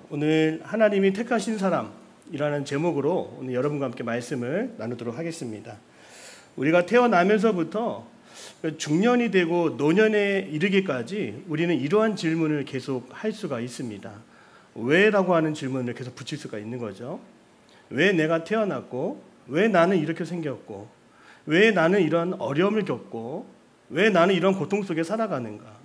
오늘 하나님이 택하신 사람이라는 제목으로 오늘 여러분과 함께 말씀을 나누도록 하겠습니다. 우리가 태어나면서부터 중년이 되고 노년에 이르기까지 우리는 이러한 질문을 계속 할 수가 있습니다. 왜라고 하는 질문을 계속 붙일 수가 있는 거죠. 왜 내가 태어났고, 왜 나는 이렇게 생겼고, 왜 나는 이런 어려움을 겪고, 왜 나는 이런 고통 속에 살아가는가,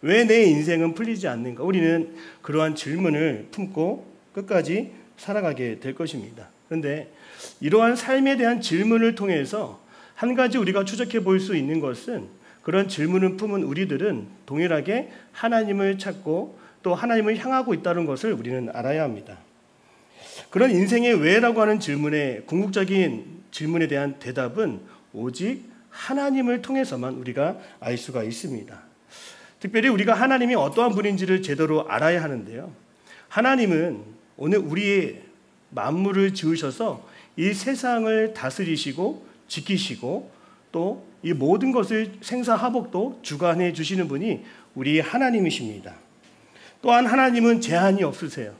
왜 내 인생은 풀리지 않는가. 우리는 그러한 질문을 품고 끝까지 살아가게 될 것입니다. 그런데 이러한 삶에 대한 질문을 통해서 한 가지 우리가 추적해 볼 수 있는 것은, 그런 질문을 품은 우리들은 동일하게 하나님을 찾고 또 하나님을 향하고 있다는 것을 우리는 알아야 합니다. 그런 인생의 왜라고 하는 질문에, 궁극적인 질문에 대한 대답은 오직 하나님을 통해서만 우리가 알 수가 있습니다. 특별히 우리가 하나님이 어떠한 분인지를 제대로 알아야 하는데요, 하나님은 오늘 우리의 만물을 지으셔서 이 세상을 다스리시고 지키시고 또 이 모든 것을 생사화복도 주관해 주시는 분이 우리 하나님이십니다. 또한 하나님은 제한이 없으세요.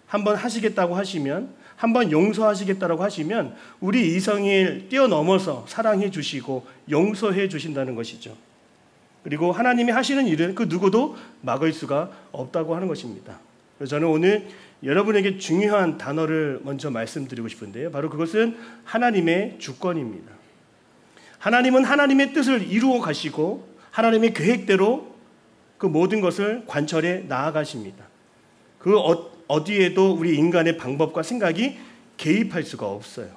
한번 하시겠다고 하시면, 한번 용서하시겠다고 하시면 우리 이성을 뛰어넘어서 사랑해 주시고 용서해 주신다는 것이죠. 그리고 하나님이 하시는 일은 그 누구도 막을 수가 없다고 하는 것입니다. 그래서 저는 오늘 여러분에게 중요한 단어를 먼저 말씀드리고 싶은데요, 바로 그것은 하나님의 주권입니다. 하나님은 하나님의 뜻을 이루어 가시고 하나님의 계획대로 그 모든 것을 관철해 나아가십니다. 그 어디에도 우리 인간의 방법과 생각이 개입할 수가 없어요.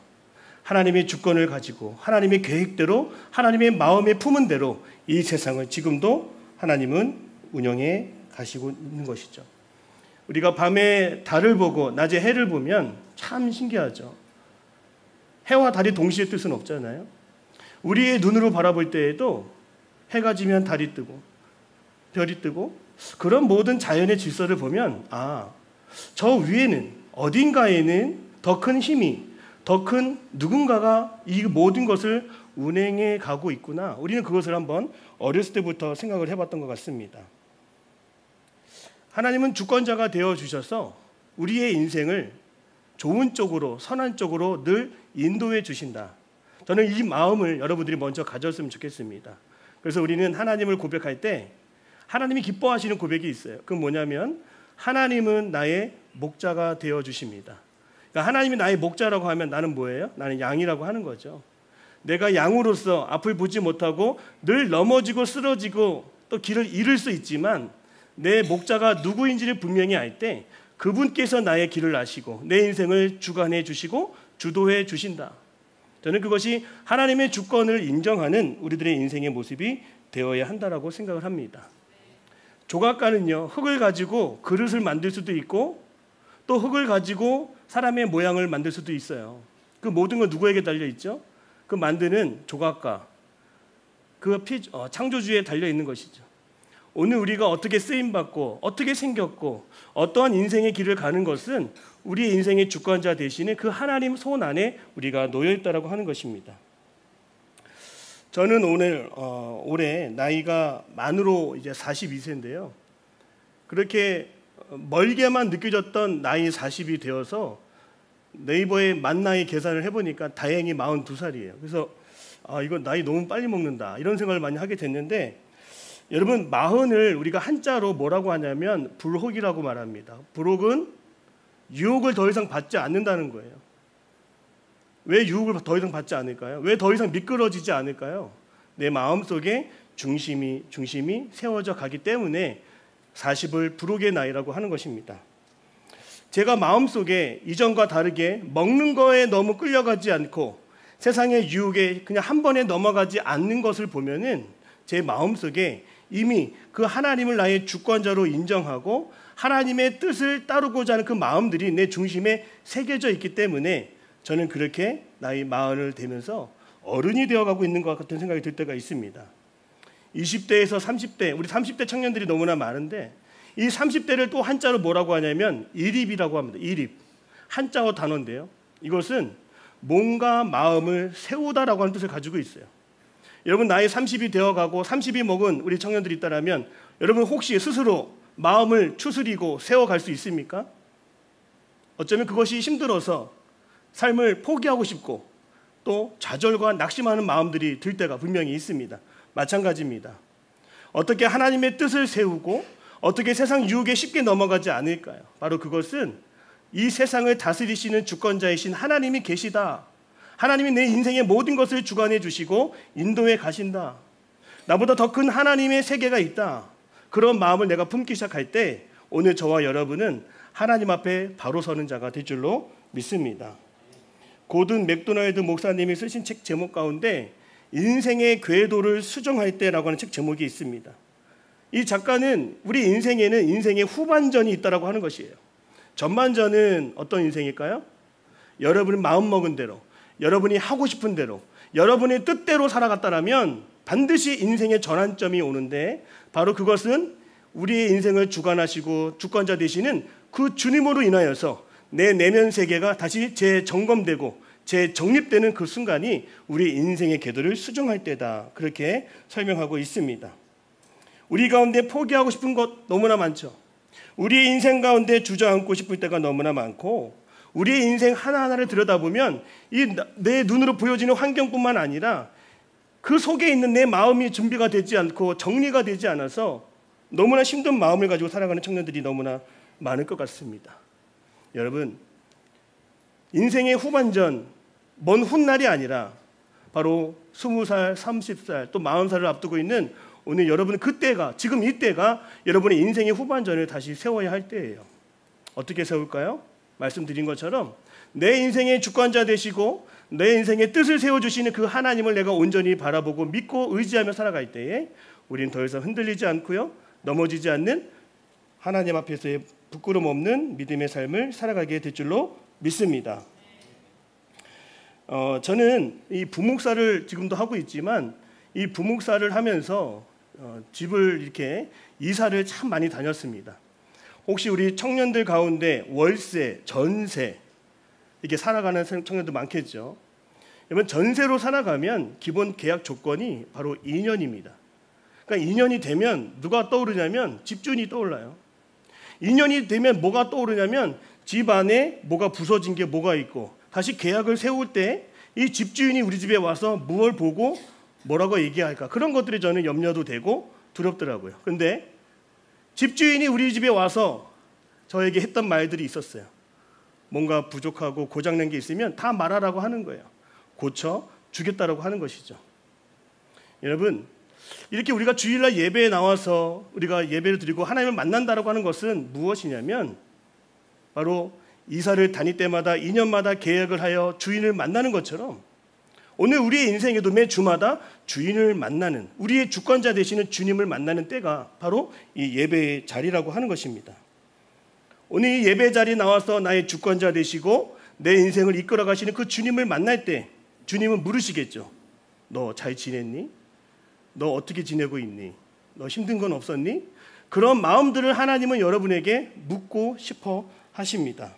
하나님의 주권을 가지고 하나님의 계획대로, 하나님의 마음에 품은 대로 이 세상을 지금도 하나님은 운영해 가시고 있는 것이죠. 우리가 밤에 달을 보고 낮에 해를 보면 참 신기하죠. 해와 달이 동시에 뜰 수는 없잖아요. 우리의 눈으로 바라볼 때에도 해가 지면 달이 뜨고 별이 뜨고, 그런 모든 자연의 질서를 보면 저 위에는, 어딘가에는 더 큰 힘이, 더 큰 누군가가 이 모든 것을 운행해 가고 있구나. 우리는 그것을 한번 어렸을 때부터 생각을 해봤던 것 같습니다. 하나님은 주권자가 되어주셔서 우리의 인생을 좋은 쪽으로, 선한 쪽으로 늘 인도해 주신다. 저는 이 마음을 여러분들이 먼저 가졌으면 좋겠습니다. 그래서 우리는 하나님을 고백할 때 하나님이 기뻐하시는 고백이 있어요. 그건 뭐냐면, 하나님은 나의 목자가 되어주십니다. 그러니까 하나님이 나의 목자라고 하면 나는 뭐예요? 나는 양이라고 하는 거죠. 내가 양으로서 앞을 보지 못하고 늘 넘어지고 쓰러지고 또 길을 잃을 수 있지만, 내 목자가 누구인지를 분명히 알 때 그분께서 나의 길을 아시고 내 인생을 주관해 주시고 주도해 주신다. 저는 그것이 하나님의 주권을 인정하는 우리들의 인생의 모습이 되어야 한다라고 생각을 합니다. 조각가는요, 흙을 가지고 그릇을 만들 수도 있고 또 흙을 가지고 사람의 모양을 만들 수도 있어요. 그 모든 건 누구에게 달려있죠? 그 만드는 조각가, 그 창조주에 달려있는 것이죠. 오늘 우리가 어떻게 쓰임받고 어떻게 생겼고 어떠한 인생의 길을 가는 것은 우리의 인생의 주권자 되시는 그 하나님 손 안에 우리가 놓여있다라고 하는 것입니다. 저는 올해 나이가 만으로 이제 42세인데요. 그렇게 멀게만 느껴졌던 나이 40이 되어서 네이버에 만 나이 계산을 해보니까 다행히 42살이에요. 그래서 이거 나이 너무 빨리 먹는다, 이런 생각을 많이 하게 됐는데, 여러분, 40을 우리가 한자로 뭐라고 하냐면 불혹이라고 말합니다. 불혹은 유혹을 더 이상 받지 않는다는 거예요. 왜 유혹을 더 이상 받지 않을까요? 왜 더 이상 미끄러지지 않을까요? 내 마음속에 중심이 세워져 가기 때문에 40을 불혹의 나이라고 하는 것입니다. 제가 마음속에 이전과 다르게 먹는 거에 너무 끌려가지 않고 세상의 유혹에 그냥 한 번에 넘어가지 않는 것을 보면은 제 마음속에 이미 그 하나님을 나의 주권자로 인정하고 하나님의 뜻을 따르고자 하는 그 마음들이 내 중심에 새겨져 있기 때문에 저는 그렇게 나이 40을 되면서 어른이 되어가고 있는 것 같은 생각이 들 때가 있습니다. 20대에서 30대, 우리 30대 청년들이 너무나 많은데, 이 30대를 또 한자로 뭐라고 하냐면 이립이라고 합니다. 이립. 한자어 단어인데요, 이것은 몸과 마음을 세우다라고 하는 뜻을 가지고 있어요. 여러분, 나이 30이 되어가고 30이 먹은 우리 청년들이 있다면 여러분 혹시 스스로 마음을 추스리고 세워갈 수 있습니까? 어쩌면 그것이 힘들어서 삶을 포기하고 싶고 또 좌절과 낙심하는 마음들이 들 때가 분명히 있습니다. 마찬가지입니다. 어떻게 하나님의 뜻을 세우고 어떻게 세상 유혹에 쉽게 넘어가지 않을까요? 바로 그것은 이 세상을 다스리시는 주권자이신 하나님이 계시다. 하나님이 내 인생의 모든 것을 주관해 주시고 인도해 가신다. 나보다 더 큰 하나님의 세계가 있다. 그런 마음을 내가 품기 시작할 때 오늘 저와 여러분은 하나님 앞에 바로 서는 자가 될 줄로 믿습니다. 고든 맥도날드 목사님이 쓰신 책 제목 가운데 인생의 궤도를 수정할 때라고 하는 책 제목이 있습니다. 이 작가는 우리 인생에는 인생의 후반전이 있다라고 하는 것이에요. 전반전은 어떤 인생일까요? 여러분이 마음먹은 대로, 여러분이 하고 싶은 대로, 여러분의 뜻대로 살아갔다라면 반드시 인생의 전환점이 오는데 바로 그것은 우리의 인생을 주관하시고 주권자 되시는 그 주님으로 인하여서 내 내면 세계가 다시 재점검되고 재정립되는 그 순간이 우리 인생의 궤도를 수정할 때다. 그렇게 설명하고 있습니다. 우리 가운데 포기하고 싶은 것 너무나 많죠. 우리의 인생 가운데 주저앉고 싶을 때가 너무나 많고 우리의 인생 하나하나를 들여다보면 이 내 눈으로 보여지는 환경뿐만 아니라 그 속에 있는 내 마음이 준비가 되지 않고 정리가 되지 않아서 너무나 힘든 마음을 가지고 살아가는 청년들이 너무나 많을 것 같습니다. 여러분, 인생의 후반전, 먼 훗날이 아니라 바로 20살, 30살, 또 40살을 앞두고 있는 오늘 여러분 그때가, 지금 이때가 여러분의 인생의 후반전을 다시 세워야 할 때예요. 어떻게 세울까요? 말씀드린 것처럼 내 인생의 주권자 되시고 내 인생의 뜻을 세워주시는 그 하나님을 내가 온전히 바라보고 믿고 의지하며 살아갈 때에 우리는 더 이상 흔들리지 않고요, 넘어지지 않는 하나님 앞에서의 부끄럼 없는 믿음의 삶을 살아가게 될 줄로 믿습니다. 저는 이 부목사를 지금도 하고 있지만 이 부목사를 하면서 집을 이렇게 이사를 참 많이 다녔습니다. 혹시 우리 청년들 가운데 월세, 전세 이렇게 살아가는 청년들 많겠죠. 여러분, 전세로 살아가면 기본 계약 조건이 바로 2년입니다. 그러니까 2년이 되면 누가 떠오르냐면 집주인이 떠올라요. 2년이 되면 뭐가 떠오르냐면 집 안에 뭐가 부서진 게 뭐가 있고 다시 계약을 세울 때 이 집주인이 우리 집에 와서 무엇을 보고 뭐라고 얘기할까, 그런 것들이 저는 염려도 되고 두렵더라고요. 그런데 집주인이 우리 집에 와서 저에게 했던 말들이 있었어요. 뭔가 부족하고 고장난 게 있으면 다 말하라고 하는 거예요. 고쳐 주겠다라고 하는 것이죠. 여러분, 이렇게 우리가 주일날 예배에 나와서 우리가 예배를 드리고 하나님을 만난다라고 하는 것은 무엇이냐면 바로 이사를 다닐 때마다 2년마다 계약을 하여 주인을 만나는 것처럼 오늘 우리의 인생에도 매 주마다 주인을 만나는, 우리의 주권자 되시는 주님을 만나는 때가 바로 이 예배의 자리라고 하는 것입니다. 오늘 이 예배 자리에 나와서 나의 주권자 되시고 내 인생을 이끌어 가시는 그 주님을 만날 때 주님은 물으시겠죠. 너 잘 지냈니? 너 어떻게 지내고 있니? 너 힘든 건 없었니? 그런 마음들을 하나님은 여러분에게 묻고 싶어 하십니다.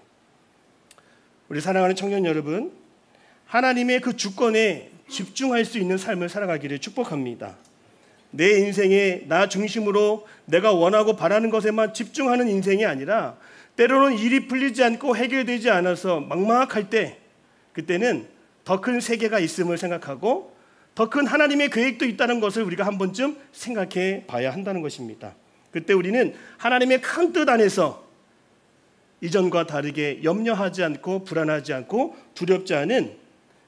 우리 사랑하는 청년 여러분, 하나님의 그 주권에 집중할 수 있는 삶을 살아가기를 축복합니다. 내 인생에 나 중심으로 내가 원하고 바라는 것에만 집중하는 인생이 아니라 때로는 일이 풀리지 않고 해결되지 않아서 막막할 때, 그때는 더 큰 세계가 있음을 생각하고 더 큰 하나님의 계획도 있다는 것을 우리가 한 번쯤 생각해 봐야 한다는 것입니다. 그때 우리는 하나님의 큰 뜻 안에서 이전과 다르게 염려하지 않고 불안하지 않고 두렵지 않은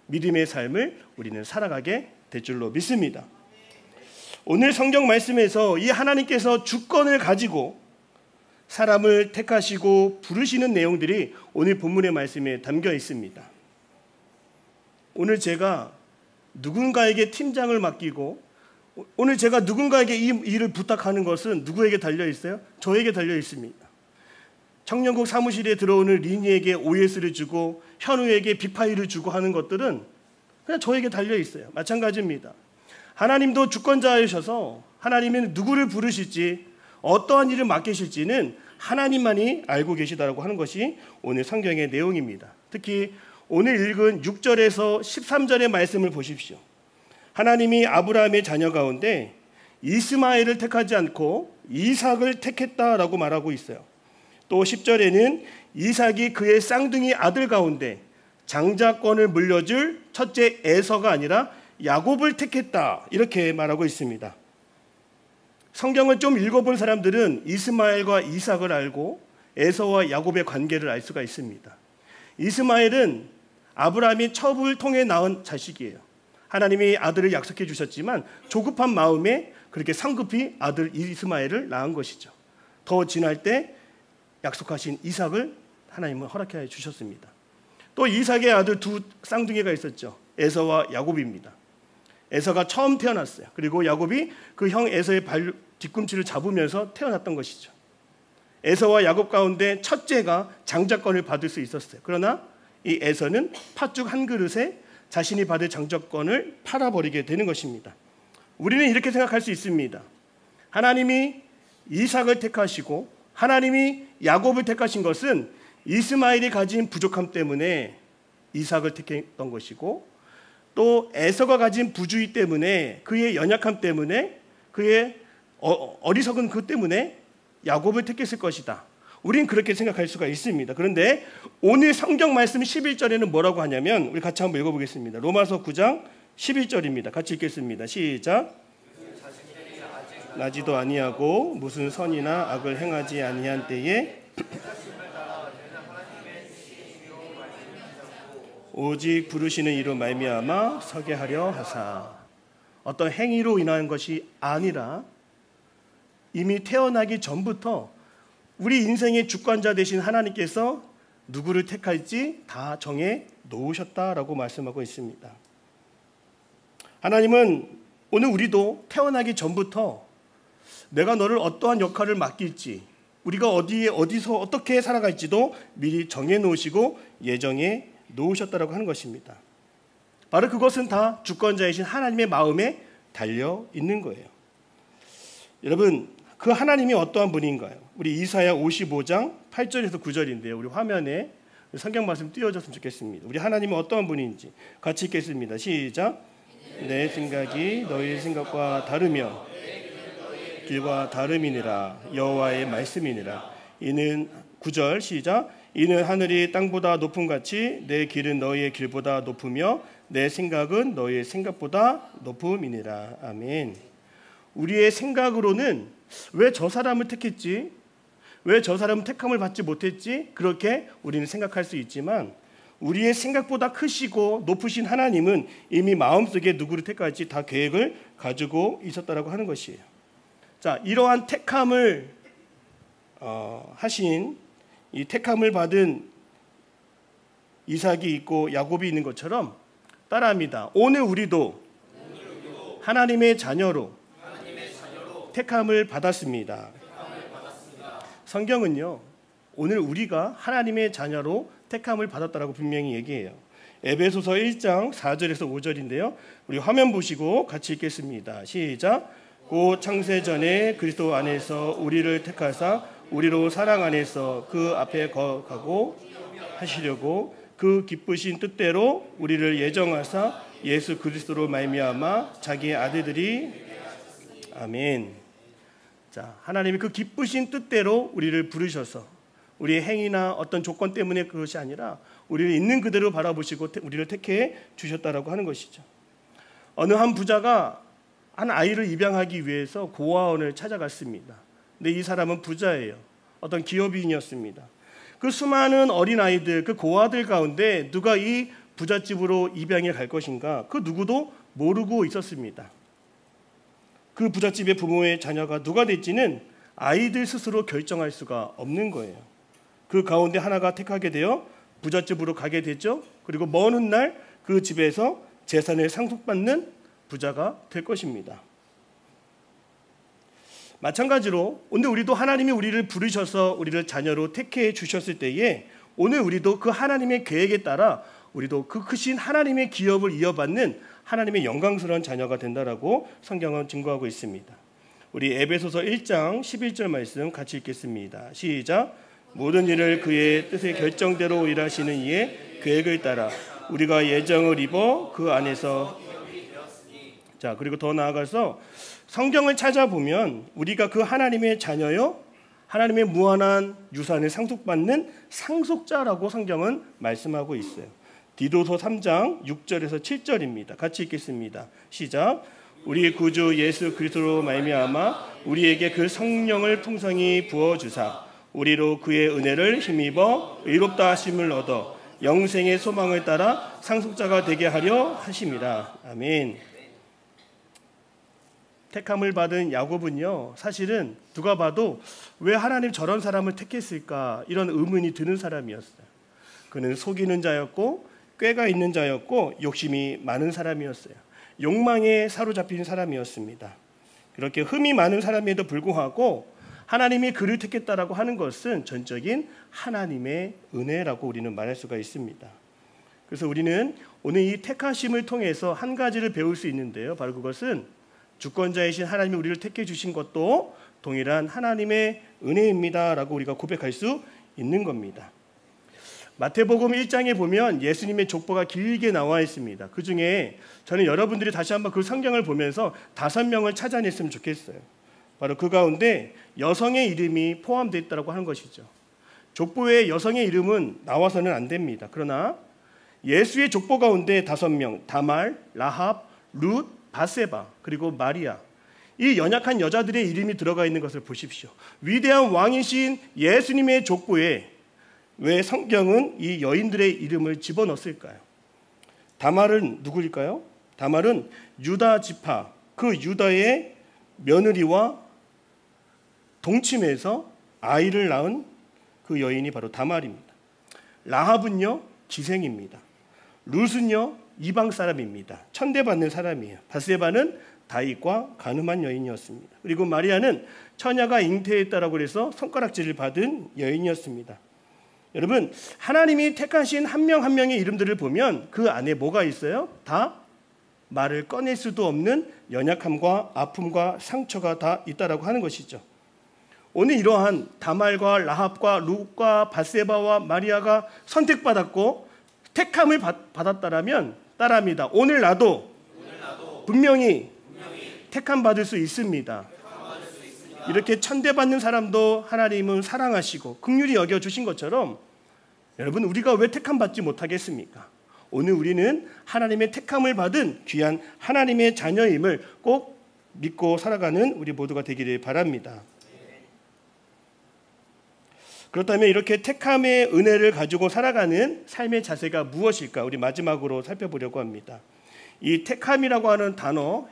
믿음의 삶을 우리는 살아가게 될 줄로 믿습니다. 오늘 성경 말씀에서 이 하나님께서 주권을 가지고 사람을 택하시고 부르시는 내용들이 오늘 본문의 말씀에 담겨 있습니다. 오늘 제가 누군가에게 팀장을 맡기고 오늘 제가 누군가에게 이 일을 부탁하는 것은 누구에게 달려 있어요? 저에게 달려 있습니다. 청년국 사무실에 들어오는 리니에게 OS를 주고 현우에게 빅파일을 주고 하는 것들은 그냥 저에게 달려 있어요. 마찬가지입니다. 하나님도 주권자이셔서 하나님은 누구를 부르실지 어떠한 일을 맡기실지는 하나님만이 알고 계시다라고 하는 것이 오늘 성경의 내용입니다. 특히 오늘 읽은 6절에서 13절의 말씀을 보십시오. 하나님이 아브라함의 자녀 가운데 이스마엘을 택하지 않고 이삭을 택했다라고 말하고 있어요. 또 10절에는 이삭이 그의 쌍둥이 아들 가운데 장자권을 물려줄 첫째 에서가 아니라 야곱을 택했다, 이렇게 말하고 있습니다. 성경을 좀 읽어본 사람들은 이스마엘과 이삭을 알고 에서와 야곱의 관계를 알 수가 있습니다. 이스마엘은 아브라함이 첩을 통해 낳은 자식이에요. 하나님이 아들을 약속해 주셨지만 조급한 마음에 그렇게 상급히 아들 이스마엘을 낳은 것이죠. 더 지날 때 약속하신 이삭을 하나님은 허락해 주셨습니다. 또 이삭의 아들 두 쌍둥이가 있었죠. 에서와 야곱입니다. 에서가 처음 태어났어요. 그리고 야곱이 그 형 에서의 뒤꿈치를 잡으면서 태어났던 것이죠. 에서와 야곱 가운데 첫째가 장자권을 받을 수 있었어요. 그러나 이 에서는 팥죽 한 그릇에 자신이 받을 장자권을 팔아버리게 되는 것입니다. 우리는 이렇게 생각할 수 있습니다. 하나님이 이삭을 택하시고 하나님이 야곱을 택하신 것은 이스마엘이 가진 부족함 때문에 이삭을 택했던 것이고, 또 에서가 가진 부주의 때문에, 그의 연약함 때문에, 그의 어리석은 그 때문에 야곱을 택했을 것이다. 우린 그렇게 생각할 수가 있습니다. 그런데 오늘 성경 말씀 11절에는 뭐라고 하냐면, 우리 같이 한번 읽어보겠습니다. 로마서 9장 11절입니다. 같이 읽겠습니다. 시작. 나지도 아니하고 무슨 선이나 악을 행하지 아니한 때에 오직 부르시는 이로 말미암아 서게 하려 하사. 어떤 행위로 인한 것이 아니라 이미 태어나기 전부터 우리 인생의 주권자 되신 하나님께서 누구를 택할지 다 정해 놓으셨다라고 말씀하고 있습니다. 하나님은 오늘 우리도 태어나기 전부터 내가 너를 어떠한 역할을 맡길지, 우리가 어디서 어떻게 살아갈지도 미리 정해 놓으시고 예정해 놓으셨다라고 하는 것입니다. 바로 그것은 다 주권자이신 하나님의 마음에 달려 있는 거예요. 여러분, 그 하나님이 어떠한 분인가요? 우리 이사야 55장 8절에서 9절인데요. 우리 화면에 성경 말씀 띄워줬으면 좋겠습니다. 우리 하나님은 어떠한 분인지 같이 읽겠습니다. 시작. 내 생각이 너희 생각과 다르며 길과 다름이니라. 여호와의 말씀이니라. 이는 9절 시작. 이는 하늘이 땅보다 높음 같이 내 길은 너희의 길보다 높으며 내 생각은 너희의 생각보다 높음이니라. 아멘. 우리의 생각으로는 왜 저 사람을 택했지? 왜 저 사람은 택함을 받지 못했지? 그렇게 우리는 생각할 수 있지만 우리의 생각보다 크시고 높으신 하나님은 이미 마음속에 누구를 택할지 다 계획을 가지고 있었다라고 하는 것이에요. 자, 이러한 택함을 하신 이 택함을 받은 이삭이 있고 야곱이 있는 것처럼 따라합니다. 오늘 우리도 하나님의 자녀로 택함을 받았습니다. 성경은요, 오늘 우리가 하나님의 자녀로 택함을 받았다라고 분명히 얘기해요. 에베소서 1장 4절에서 5절인데요. 우리 화면 보시고 같이 읽겠습니다. 시작. 곧 창세 전에 그리스도 안에서 우리를 택하사 우리로 사랑 안에서 그 앞에 거하고 하시려고 그 기쁘신 뜻대로 우리를 예정하사 예수 그리스도로 말미암아 자기의 아들들이. 아멘. 자, 하나님이 그 기쁘신 뜻대로 우리를 부르셔서 우리의 행위나 어떤 조건 때문에 그것이 아니라 우리를 있는 그대로 바라보시고 우리를 택해 주셨다라고 하는 것이죠. 어느 한 부자가 한 아이를 입양하기 위해서 고아원을 찾아갔습니다. 근데 이 사람은 부자예요. 어떤 기업인이었습니다. 그 수많은 어린아이들, 그 고아들 가운데 누가 이 부잣집으로 입양해 갈 것인가, 그 누구도 모르고 있었습니다. 그 부잣집의 부모의 자녀가 누가 될지는 아이들 스스로 결정할 수가 없는 거예요. 그 가운데 하나가 택하게 되어 부잣집으로 가게 되죠. 그리고 먼 훗날 그 집에서 재산을 상속받는 부자가 될 것입니다. 마찬가지로 오늘 우리도 하나님이 우리를 부르셔서 우리를 자녀로 택해 주셨을 때에 오늘 우리도 그 하나님의 계획에 따라 우리도 그 크신 하나님의 기업을 이어받는 하나님의 영광스러운 자녀가 된다라고 성경은 증거하고 있습니다. 우리 에베소서 1장 11절 말씀 같이 읽겠습니다. 시작. 모든 일을 그의 뜻의 결정대로 일하시는 이의 계획을 따라 우리가 예정을 입어 그 안에서. 자, 그리고 더 나아가서 성경을 찾아보면 우리가 그 하나님의 자녀요, 하나님의 무한한 유산을 상속받는 상속자라고 성경은 말씀하고 있어요. 디도서 3장 6절에서 7절입니다. 같이 읽겠습니다. 시작. 우리 구주 예수 그리스도로 말미암아 우리에게 그 성령을 풍성히 부어 주사 우리로 그의 은혜를 힘입어 의롭다 하심을 얻어 영생의 소망을 따라 상속자가 되게 하려 하심이라. 아멘. 택함을 받은 야곱은요, 사실은 누가 봐도 왜 하나님 저런 사람을 택했을까 이런 의문이 드는 사람이었어요. 그는 속이는 자였고 꾀가 있는 자였고 욕심이 많은 사람이었어요. 욕망에 사로잡힌 사람이었습니다. 그렇게 흠이 많은 사람에도 불구하고 하나님이 그를 택했다라고 하는 것은 전적인 하나님의 은혜라고 우리는 말할 수가 있습니다. 그래서 우리는 오늘 이 택하심을 통해서 한 가지를 배울 수 있는데요. 바로 그것은 주권자이신 하나님이 우리를 택해 주신 것도 동일한 하나님의 은혜입니다라고 우리가 고백할 수 있는 겁니다. 마태복음 1장에 보면 예수님의 족보가 길게 나와 있습니다. 그 중에 저는 여러분들이 다시 한번 그 성경을 보면서 5명을 찾아냈으면 좋겠어요. 바로 그 가운데 여성의 이름이 포함되어 있다고 하는 것이죠. 족보에 여성의 이름은 나와서는 안 됩니다. 그러나 예수의 족보 가운데 5명, 다말, 라합, 룻, 바세바, 그리고 마리아, 이 연약한 여자들의 이름이 들어가 있는 것을 보십시오. 위대한 왕이신 예수님의 족보에 왜 성경은 이 여인들의 이름을 집어넣었을까요? 다말은 누구일까요? 다말은 유다 지파, 그 유다의 며느리와 동침해서 아이를 낳은 그 여인이 바로 다말입니다. 라합은요, 기생입니다. 룻은요, 이방 사람입니다. 천대받는 사람이에요. 바세바는 다윗과 가늠한 여인이었습니다. 그리고 마리아는 처녀가 잉태했다라고 해서 손가락질을 받은 여인이었습니다. 여러분, 하나님이 택하신 한 명 한 명의 이름들을 보면 그 안에 뭐가 있어요? 다 말을 꺼낼 수도 없는 연약함과 아픔과 상처가 다 있다라고 하는 것이죠. 오늘 이러한 다말과 라합과 룻과 바세바와 마리아가 선택받았고 택함을 받았다라면 따라합니다. 오늘 나도 분명히 택함 받을 수 있습니다. 이렇게 천대받는 사람도 하나님은 사랑하시고 긍휼히 여겨주신 것처럼 여러분, 우리가 왜 택함 받지 못하겠습니까? 오늘 우리는 하나님의 택함을 받은 귀한 하나님의 자녀임을 꼭 믿고 살아가는 우리 모두가 되기를 바랍니다. 그렇다면 이렇게 택함의 은혜를 가지고 살아가는 삶의 자세가 무엇일까? 우리 마지막으로 살펴보려고 합니다. 이 택함이라고 하는 단어,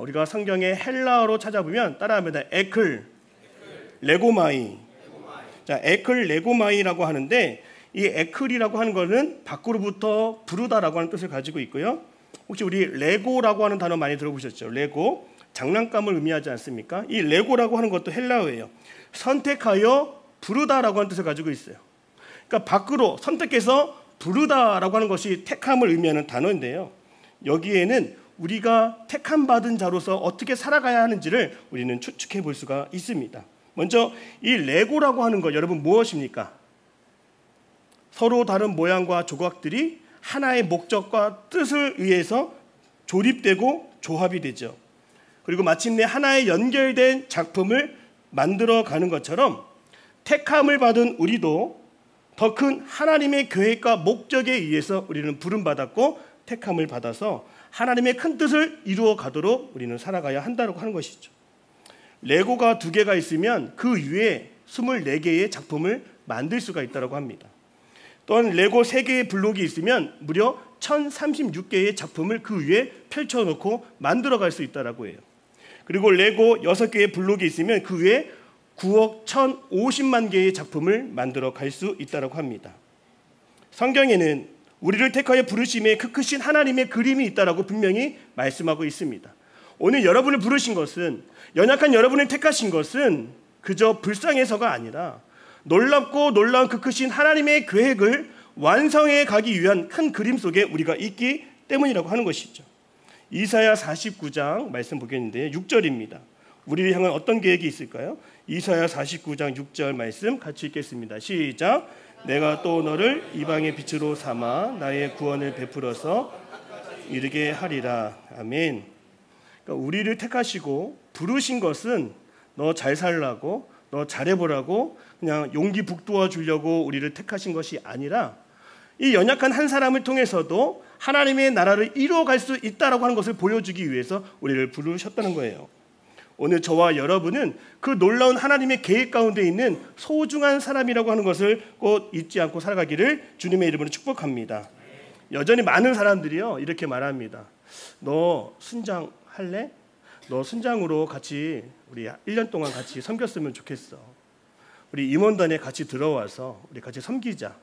우리가 성경의 헬라어로 찾아보면 따라합니다. 에클, 레고마이. 자, 에클, 레고마이라고 하는데 이 에클이라고 하는 것은 밖으로부터 부르다라고 하는 뜻을 가지고 있고요. 혹시 우리 레고라고 하는 단어 많이 들어보셨죠? 레고, 장난감을 의미하지 않습니까? 이 레고라고 하는 것도 헬라어예요. 선택하여 부르다라고 하는 뜻을 가지고 있어요. 그러니까 밖으로 선택해서 부르다라고 하는 것이 택함을 의미하는 단어인데요. 여기에는 우리가 택함 받은 자로서 어떻게 살아가야 하는지를 우리는 추측해 볼 수가 있습니다. 먼저 이 레고라고 하는 것, 여러분 무엇입니까? 서로 다른 모양과 조각들이 하나의 목적과 뜻을 위해서 조립되고 조합이 되죠. 그리고 마침내 하나의 연결된 작품을 만들어가는 것처럼 택함을 받은 우리도 더 큰 하나님의 계획과 목적에 의해서 우리는 부름받았고 택함을 받아서 하나님의 큰 뜻을 이루어 가도록 우리는 살아가야 한다고 하는 것이죠. 레고가 2개가 있으면 그 위에 24개의 작품을 만들 수가 있다고 합니다. 또한 레고 3개의 블록이 있으면 무려 1036개의 작품을 그 위에 펼쳐놓고 만들어갈 수 있다고 해요. 그리고 레고 6개의 블록이 있으면 그 위에 9억 1050만 개의 작품을 만들어 갈 수 있다고 합니다. 성경에는 우리를 택하여 부르심에 그 크신 하나님의 그림이 있다라고 분명히 말씀하고 있습니다. 오늘 여러분을 부르신 것은, 연약한 여러분을 택하신 것은 그저 불쌍해서가 아니라 놀랍고 놀라운 그 크신 하나님의 계획을 완성해 가기 위한 큰 그림 속에 우리가 있기 때문이라고 하는 것이죠. 이사야 49장 말씀 보겠는데 6절입니다. 우리를 향한 어떤 계획이 있을까요? 이사야 49장 6절 말씀 같이 읽겠습니다. 시작. 내가 또 너를 이방의 빛으로 삼아 나의 구원을 베풀어서 이르게 하리라. 아멘. 그러니까 우리를 택하시고 부르신 것은 너 잘 살라고, 너 잘해보라고 그냥 용기 북돋워 주려고 우리를 택하신 것이 아니라 이 연약한 한 사람을 통해서도 하나님의 나라를 이루어갈 수 있다라고 하는 것을 보여주기 위해서 우리를 부르셨다는 거예요. 오늘 저와 여러분은 그 놀라운 하나님의 계획 가운데 있는 소중한 사람이라고 하는 것을 꼭 잊지 않고 살아가기를 주님의 이름으로 축복합니다. 여전히 많은 사람들이요 이렇게 말합니다. 너 순장할래? 너 순장으로 같이 우리 1년 동안 같이 섬겼으면 좋겠어. 우리 임원단에 같이 들어와서 우리 같이 섬기자.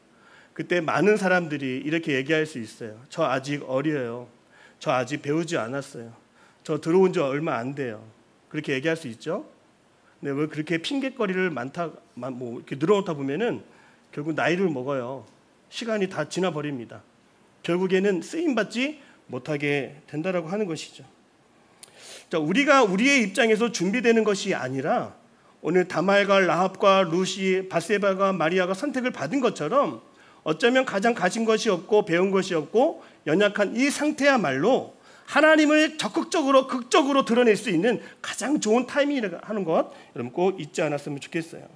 그때 많은 사람들이 이렇게 얘기할 수 있어요. 저 아직 어려요. 저 아직 배우지 않았어요. 저 들어온 지 얼마 안 돼요. 그렇게 얘기할 수 있죠. 근데 왜 그렇게 핑계거리를 이렇게 늘어놓다 보면은 결국 나이를 먹어요. 시간이 다 지나 버립니다. 결국에는 쓰임 받지 못하게 된다라고 하는 것이죠. 자, 우리가 우리의 입장에서 준비되는 것이 아니라 오늘 다말과 라합과 루시, 밧세바가 마리아가 선택을 받은 것처럼 어쩌면 가장 가진 것이 없고 배운 것이 없고 연약한 이 상태야말로 하나님을 적극적으로 극적으로 드러낼 수 있는 가장 좋은 타이밍이라고 하는 것 여러분 꼭 잊지 않았으면 좋겠어요.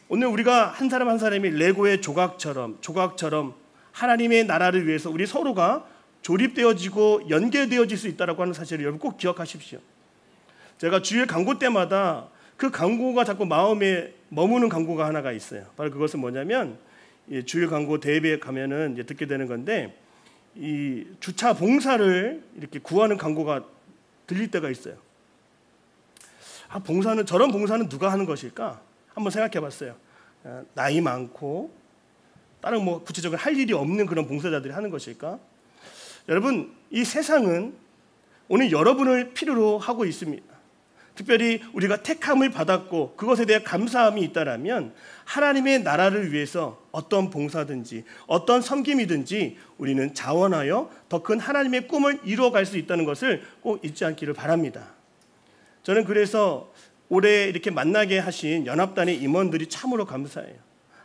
오늘 우리가 한 사람 한 사람이 레고의 조각처럼 하나님의 나라를 위해서 우리 서로가 조립되어지고 연결되어질 수 있다고 하는 사실을 여러분 꼭 기억하십시오. 제가 주일 강구 때마다 그 강구가 자꾸 마음에 머무는 강구가 하나가 있어요. 바로 그것은 뭐냐면 주일 강구 대회에 가면은 이제 듣게 되는 건데 이 주차 봉사를 이렇게 구하는 강구가 들릴 때가 있어요. 저런 봉사는 누가 하는 것일까? 한번 생각해봤어요. 나이 많고 다른 뭐 구체적으로 할 일이 없는 그런 봉사자들이 하는 것일까? 여러분, 이 세상은 오늘 여러분을 필요로 하고 있습니다. 특별히 우리가 택함을 받았고 그것에 대한 감사함이 있다라면 하나님의 나라를 위해서 어떤 봉사든지 어떤 섬김이든지 우리는 자원하여 더 큰 하나님의 꿈을 이루어갈 수 있다는 것을 꼭 잊지 않기를 바랍니다. 저는 그래서 올해 이렇게 만나게 하신 연합단의 임원들이 참으로 감사해요.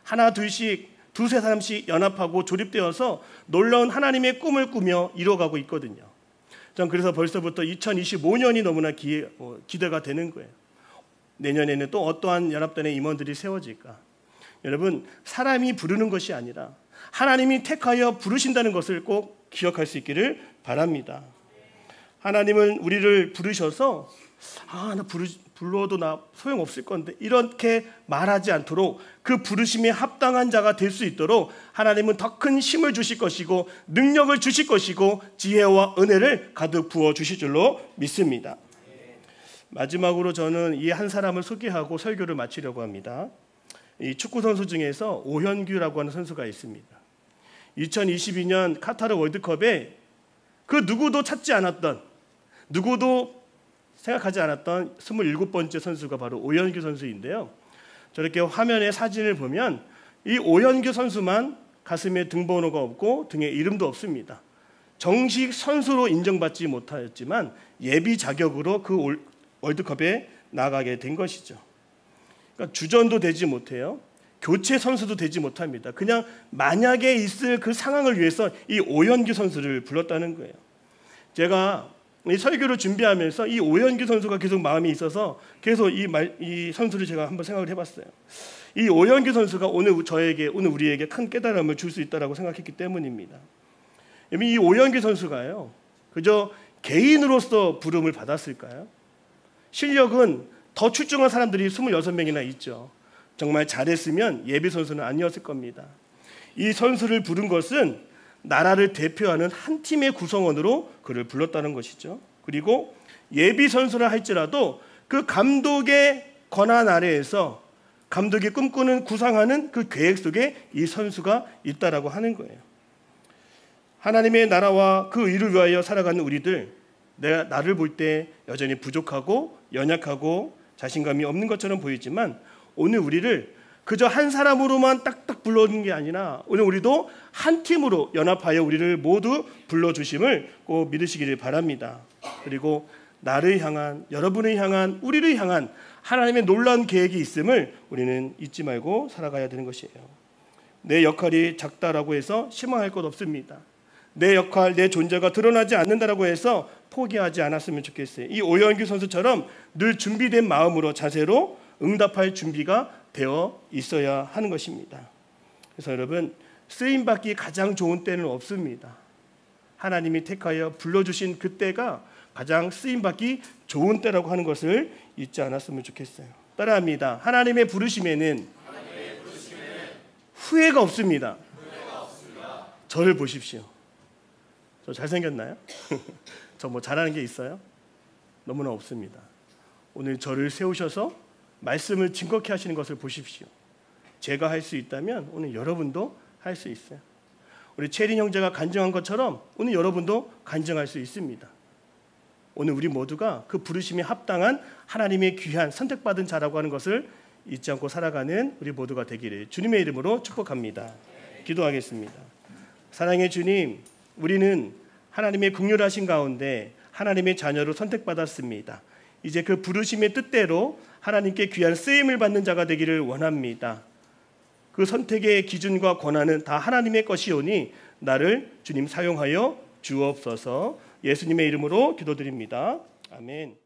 하나 둘씩 두세 사람씩 연합하고 조립되어서 놀라운 하나님의 꿈을 꾸며 이루어가고 있거든요. 전 그래서 벌써부터 2025년이 너무나 기대가 되는 거예요. 내년에는 또 어떠한 연합단의 임원들이 세워질까? 여러분, 사람이 부르는 것이 아니라 하나님이 택하여 부르신다는 것을 꼭 기억할 수 있기를 바랍니다. 하나님은 우리를 부르셔서 나 불러도 나 소용없을 건데 이렇게 말하지 않도록 그 부르심에 합당한 자가 될 수 있도록 하나님은 더 큰 힘을 주실 것이고 능력을 주실 것이고 지혜와 은혜를 가득 부어 주실 줄로 믿습니다. 마지막으로 저는 이 한 사람을 소개하고 설교를 마치려고 합니다. 이 축구 선수 중에서 오현규라고 하는 선수가 있습니다. 2022년 카타르 월드컵에 그 누구도 찾지 않았던 누구도 생각하지 않았던 27번째 선수가 바로 오현규 선수인데요. 저렇게 화면에 사진을 보면 이 오현규 선수만 가슴에 등번호가 없고 등에 이름도 없습니다. 정식 선수로 인정받지 못하였지만 예비 자격으로 그 월드컵에 나가게 된 것이죠. 그러니까 주전도 되지 못해요. 교체 선수도 되지 못합니다. 그냥 만약에 있을 그 상황을 위해서 이 오현규 선수를 불렀다는 거예요. 제가 이 설교를 준비하면서 이 오현규 선수가 계속 마음에 있어서 계속 이 선수를 제가 한번 생각을 해봤어요. 이 오현규 선수가 오늘 우리에게 큰 깨달음을 줄 수 있다라고 생각했기 때문입니다. 이 오현규 선수가요, 그저 개인으로서 부름을 받았을까요? 실력은 더 출중한 사람들이 26명이나 있죠. 정말 잘했으면 예비 선수는 아니었을 겁니다. 이 선수를 부른 것은 나라를 대표하는 한 팀의 구성원으로 그를 불렀다는 것이죠. 그리고 예비 선수라 할지라도 그 감독의 권한 아래에서 감독이 꿈꾸는 구상하는 그 계획 속에 이 선수가 있다라고 하는 거예요. 하나님의 나라와 그 의를 위하여 살아가는 우리들, 나를 볼 때 여전히 부족하고 연약하고 자신감이 없는 것처럼 보이지만 오늘 우리를 그저 한 사람으로만 딱딱 불러준 게 아니라 오늘 우리도 한 팀으로 연합하여 우리를 모두 불러주심을 꼭 믿으시기를 바랍니다. 그리고 나를 향한, 여러분을 향한, 우리를 향한 하나님의 놀라운 계획이 있음을 우리는 잊지 말고 살아가야 되는 것이에요. 내 역할이 작다라고 해서 실망할 것 없습니다. 내 역할, 내 존재가 드러나지 않는다라고 해서 포기하지 않았으면 좋겠어요. 이 오영규 선수처럼 늘 준비된 마음으로 자세로 응답할 준비가 되어 있어야 하는 것입니다. 그래서 여러분, 쓰임받기 가장 좋은 때는 없습니다. 하나님이 택하여 불러주신 그때가 가장 쓰임받기 좋은 때라고 하는 것을 잊지 않았으면 좋겠어요. 따라합니다. 하나님의 부르심에는 후회가 없습니다. 저를 보십시오. 저 잘생겼나요? 저 뭐 잘하는 게 있어요? 너무나 없습니다. 오늘 저를 세우셔서 말씀을 증거케 하시는 것을 보십시오. 제가 할 수 있다면 오늘 여러분도 할 수 있어요. 우리 채린 형제가 간증한 것처럼 오늘 여러분도 간증할 수 있습니다. 오늘 우리 모두가 그 부르심에 합당한 하나님의 귀한 선택받은 자라고 하는 것을 잊지 않고 살아가는 우리 모두가 되기를 주님의 이름으로 축복합니다. 기도하겠습니다. 사랑의 주님, 우리는 하나님의 긍휼하신 가운데 하나님의 자녀로 선택받았습니다. 이제 그 부르심의 뜻대로 하나님께 귀한 쓰임을 받는 자가 되기를 원합니다. 그 선택의 기준과 권한은 다 하나님의 것이오니 나를 주님 사용하여 주옵소서. 예수님의 이름으로 기도드립니다. 아멘.